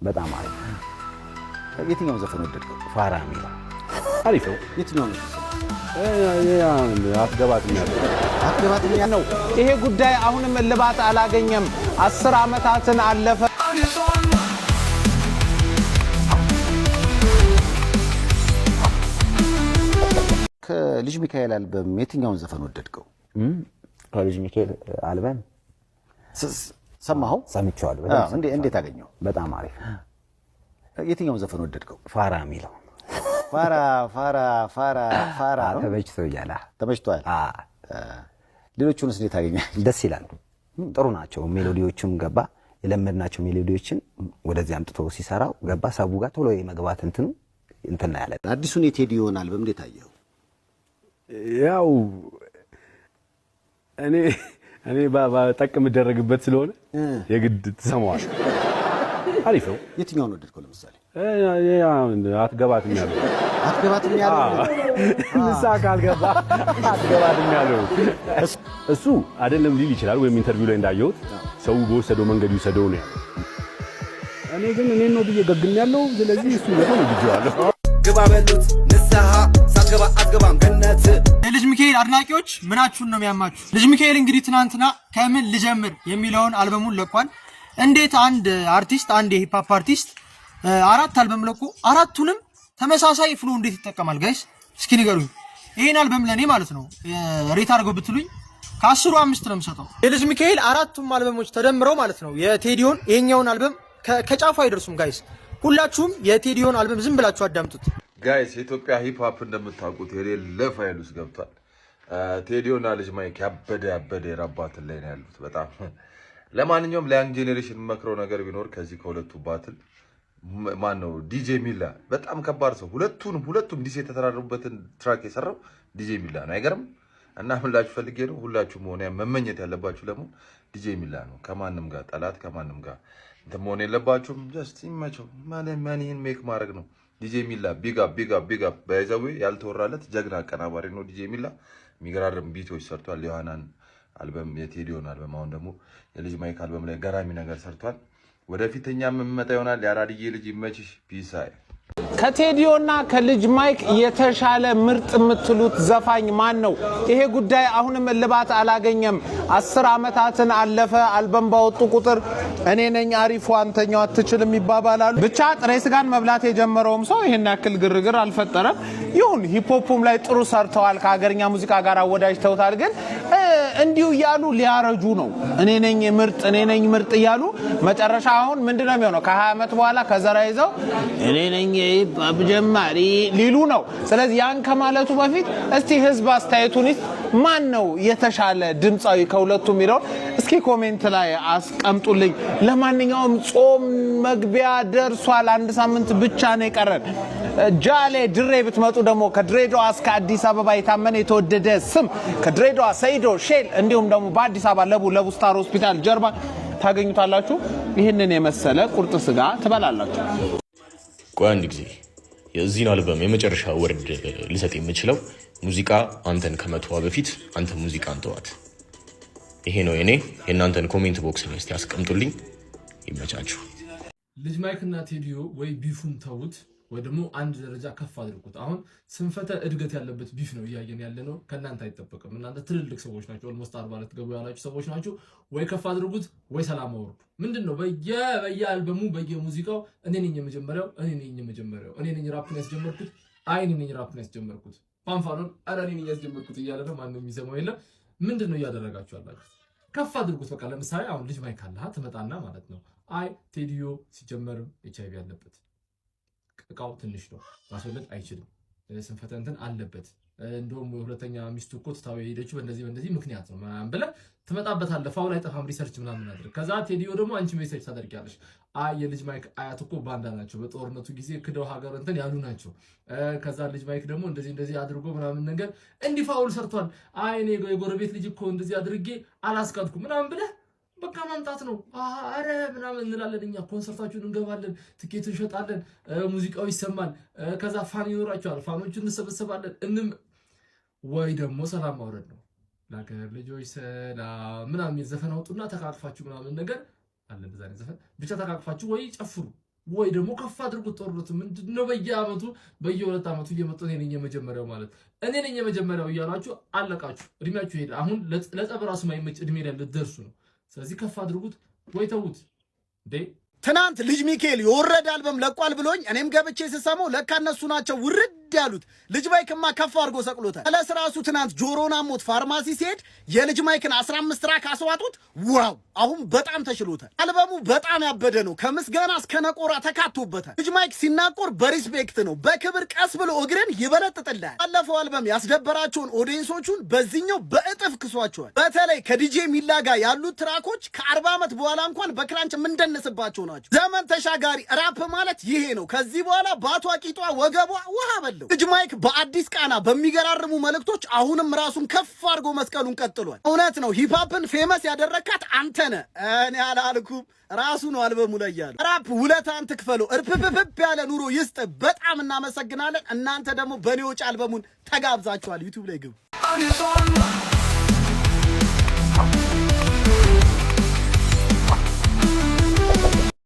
በጣም አሪፍ የትኛው ዘፈን ወደድከው? ፋራ የሚለው አሪፍ ነው። የትኛው ነው? አትገባትም ያለው ይሄ ጉዳይ አሁንም እልባት አላገኘም። 10 ዓመታትን አለፈ። ከልጅ ሚካኤል አልበም የትኛውን ዘፈን ወደድከው? ከልጅ ሚካኤል አልበም ሰማኸው? ሰምቼዋለሁ። እንዴት አገኘው? በጣም አሪፍ። የትኛውን ዘፈን ወደድከው? ፋራ የሚለው ፋራ ተመችቶኛል። ተመችቷል። ሌሎቹንስ እንዴት አገኘህ? ደስ ይላል። ጥሩ ናቸው። ሜሎዲዎቹም ገባ የለመድናቸው ሜሎዲዎችን ወደዚህ አምጥቶ ሲሰራው ገባ ሰቡ ጋር ቶሎ የመግባት እንትና ያለ አዲሱን የቴዲዮን አልበም እንዴት አየኸው? ያው እኔ ባጠቅ የምደረግበት ስለሆነ የግድ ትሰማዋል። አሪፍ ነው። የትኛውን ወደድከው? ለምሳሌ አትገባትም ያለው ንሳ ካልገባ አትገባትም ያለው እሱ አይደለም ሊል ይችላል። ወይም ኢንተርቪው ላይ እንዳየሁት ሰው በወሰደው መንገድ ይወሰደው ነው ያለው። እኔ ግን እኔን ነው ብዬ ገግም ያለው። ስለዚህ እሱ ነው ልጅዋለሁ። ግባ በሉት ንስሐ ሳትገባ አትገባም ገነት። የልጅ ሚካኤል አድናቂዎች ምናችሁን ነው የሚያማችሁ? ልጅ ሚካኤል እንግዲህ ትናንትና ከምን ልጀምር የሚለውን አልበሙን ለቋል። እንዴት አንድ አርቲስት አንድ የሂፕ ሆፕ አርቲስት 4 አልበም ለቆ አራቱንም ተመሳሳይ ፍሎ እንዴት ይጠቀማል? ጋይስ እስኪ ንገሩኝ። ይሄን አልበም ለኔ ማለት ነው ሬት አድርገው ብትሉኝ ከ10 5 ነው የምሰጠው። የልጅ ሚካኤል አራቱም አልበሞች ተደምረው ማለት ነው የቴዲዮን ይሄኛውን አልበም ከጫፉ አይደርሱም። ጋይስ ሁላችሁም የቴዲዮን አልበም ዝም ብላችሁ አዳምጡት። ጋይስ የኢትዮጵያ ሂፕ ሆፕ እንደምታውቁት የሌለ ፋይል ውስጥ ገብቷል። ቴዲዮና ልጅ ማይክ ያበደ የራባትን ላይ ነው ያሉት በጣም። ለማንኛውም ለያንግ ጄኔሬሽን መክረው ነገር ቢኖር ከዚህ ከሁለቱ ባትል ማን ነው ዲጄ ሚላ በጣም ከባድ ሰው። ሁለቱም ዲጄ የተተራረቡበትን ትራክ የሰራው ዲጄ ሚላ ነው። አይገርም? እና ሁላችሁ ፈልጌ ነው ሁላችሁም ሆነ መመኘት ያለባችሁ ደግሞ ዲጄ ሚላ ነው። ከማንም ጋር ጠላት ከማንም ጋር እንትን መሆን የለባችሁም። ጀስት ይመቸው ማንህን ሜክ ማድረግ ነው። ዲጄ ሚላ ቢግ አፕ በይዘዌ ያልተወራለት ጀግና አቀናባሪ ነው ዲጄ ሚላ። የሚገራርም ቢቶች ሰርቷል። ዮሐናን አልበም የቴዲዮን አልበም አሁን ደግሞ የልጅ ማይክ አልበም ላይ ገራሚ ነገር ሰርቷል። ወደፊትኛ መመጣ ይሆናል። ያራድዬ ልጅ ይመችሽ። ፒስ አይ ከቴዲዮና ከልጅ ማይክ የተሻለ ምርጥ የምትሉት ዘፋኝ ማን ነው? ይሄ ጉዳይ አሁንም እልባት አላገኘም። 10 ዓመታትን አለፈ። አልበም ባወጡ ቁጥር እኔ ነኝ አሪፉ አንተኛው አትችልም ይባባላሉ። ብቻ ጥሬ ስጋን መብላት የጀመረውም ሰው ይሄን ያክል ግርግር አልፈጠረም። ይሁን ሂፕሆፑም ላይ ጥሩ ሰርተዋል። ከሀገርኛ ሙዚቃ ጋር አወዳጅተውታል። ግን እንዲሁ እያሉ ሊያረጁ ነው። እኔ ነኝ ምርጥ እያሉ መጨረሻ አሁን ምንድነው የሚሆነው? ከ20 ዓመት በኋላ ከዘራ ይዘው እኔ ነኝ ጀማሪ ሊሉ ነው። ስለዚህ ያን ከማለቱ በፊት እስቲ ህዝብ አስተያየቱን ማን ነው የተሻለ ድምጻዊ ከሁለቱ የሚለው እስኪ ኮሜንት ላይ አስቀምጡልኝ። ለማንኛውም ጾም መግቢያ ደርሷል። 1 ሳምንት ብቻ ነው የቀረን። ጃሌ ድሬ ብትመጡ ደግሞ ከድሬዳዋ እስከ አዲስ አበባ የታመነ የተወደደ ስም ከድሬዳዋ ሰይዶ ሼል እንዲሁም ደግሞ በአዲስ አበባ ለቡ ስታር ሆስፒታል ጀርባ ታገኙታላችሁ። ይህንን የመሰለ ቁርጥ ስጋ ትበላላችሁ። ቆይ አንድ ጊዜ የዚህን አልበም የመጨረሻ ወርድ ልሰጥ የምችለው ሙዚቃ አንተን ከመተዋ በፊት አንተ ሙዚቃን ተዋት። ይሄ ነው የእናንተን ኮሜንት ቦክስ ላይ እስቲ አስቀምጡልኝ። ይመቻችሁ። ልጅ ማይክ እና ቴዲዮ ወይ ቢፉን ተውት ወይ ደግሞ አንድ ደረጃ ከፍ አድርጉት። አሁን ስንፈተ እድገት ያለበት ቢፍ ነው እያየን ያለ ነው። ከእናንተ አይጠበቅም። እናንተ ትልልቅ ሰዎች ናቸው። ኦልሞስት 40 ገቡ ያላችሁ ሰዎች ናቸው። ወይ ከፍ አድርጉት ወይ ሰላም አወርዱ። ምንድነው በየአልበሙ በየሙዚቃው እኔ ነኝ የመጀመሪያው እኔ ነኝ ራፕን ያስጀመርኩት እኔ ነኝ ራፕን ያስጀመርኩት ፓንፋኖን እኔ ነኝ ያስጀመርኩት እያለ ነው። ማንንም የሚሰማው የለም። ምንድነው እያደረጋችሁ ያላችሁ? ከፍ አድርጉት። በቃ ለምሳሌ አሁን ልጅ ማይክ አለሃ ትመጣና ማለት ነው ቴዲዮ ሲጀመርም ኤችአይቪ አለበት እቃው ትንሽ ነው ማስወለድ አይችልም ስንፈተ እንትን አለበት እንደውም ሁለተኛ ሚስቱ እኮ ትታው ሄደችው በእንደዚህ ምክንያት ነው ምናምን ብለህ ትመጣበታለህ። ፋውል አይጠፋም። ሪሰርች ምናምን አድርግ። ከዛ ቴዲዮ ደግሞ አንቺ ሜሴጅ ታደርጊያለሽ። የልጅ ማይክ አያት እኮ ባንዳ ናቸው በጦርነቱ ጊዜ ክደው ሀገር እንትን ያሉ ናቸው። ከዛ ልጅ ማይክ ደግሞ እንደዚህ አድርጎ ምናምን ነገር እንዲህ ፋውል ሰርቷል። እኔ የጎረቤት ልጅ እኮ እንደዚህ አድርጌ አላስቀድኩ ምናምን ብለህ በቃ ማምጣት ነው። አረ ምናምን እንላለን። እኛ ኮንሰርታችሁን እንገባለን፣ ትኬት እንሸጣለን፣ ሙዚቃው ይሰማል። ከዛ ፋን ይኖራቸዋል። ፋኖቹን እንሰበሰባለን። ወይ ደግሞ ሰላም ማውረድ ነው። ለሀገር ልጆች ሰላም ምናምን ዘፈን አውጡና ተቃቅፋችሁ ምናምን ነገር አለ። እንደዛ ዘፈን ብቻ ተቃቅፋችሁ ወይ ጨፍሩ ወይ ደግሞ ከፍ አድርጉት። ጦርነቱ ምንድነው? በየአመቱ በየሁለት አመቱ እየመጡ እኔ ነኝ የመጀመሪያው ማለት እኔ ነኝ የመጀመሪያው እያላችሁ አለቃችሁ። እድሜያችሁ ሄደ። አሁን ለጸብ ራሱ ማይመች እድሜ ላይ ልትደርሱ ነው። ስለዚህ ከፍ አድርጉት ወይ ተውት እንዴ። ትናንት ልጅ ሚካኤል የወረደ አልበም ለቋል ብሎኝ እኔም ገብቼ ስሰማው ለካ እነሱ ናቸው ውርድ ያሉት። ልጅ ማይክማ ከፍ አድርጎ ሰቅሎታል። ለስራሱ ትናንት ጆሮና ሞት ፋርማሲ ሲሄድ የልጅ ማይክን 15 ትራክ አስዋጡት። ዋው አሁን በጣም ተሽሎታል። አልበሙ በጣም ያበደ ነው። ከምስጋና እስከ ነቆራ ተካቶበታል። ልጅ ማይክ ሲናቆር በሪስፔክት ነው፣ በክብር ቀስ ብሎ እግርን ይበለጥጥላል። ባለፈው አልበም ያስደበራቸውን ኦዲየንሶቹን በዚህኛው በእጥፍ ክሷቸዋል። በተለይ ከዲጄ ሚላ ጋር ያሉት ትራኮች ከ40 ዓመት በኋላ እንኳን በክራንች የምንደንስባቸው ናቸው። ዘመን ተሻጋሪ ራፕ ማለት ይሄ ነው። ከዚህ በኋላ ባቷ ቂጧ ወገቧ ውሃ በለው። ልጅ ማይክ በአዲስ ቃና በሚገራርሙ መልእክቶች አሁንም ራሱን ከፍ አድርጎ መስቀሉን ቀጥሏል። እውነት ነው ሂፕሆፕን ፌመስ ያደረካት አንተነ እኔ አላልኩም፣ ራሱ ነው አልበሙ ላይ ያለው። ራፕ ውለታን ትክፈለው፣ እርፕፕፕ ያለ ኑሮ ይስጥ። በጣም እናመሰግናለን። እናንተ ደግሞ በኔ ወጪ አልበሙን ተጋብዛችኋል። ዩቲዩብ ላይ ግቡ።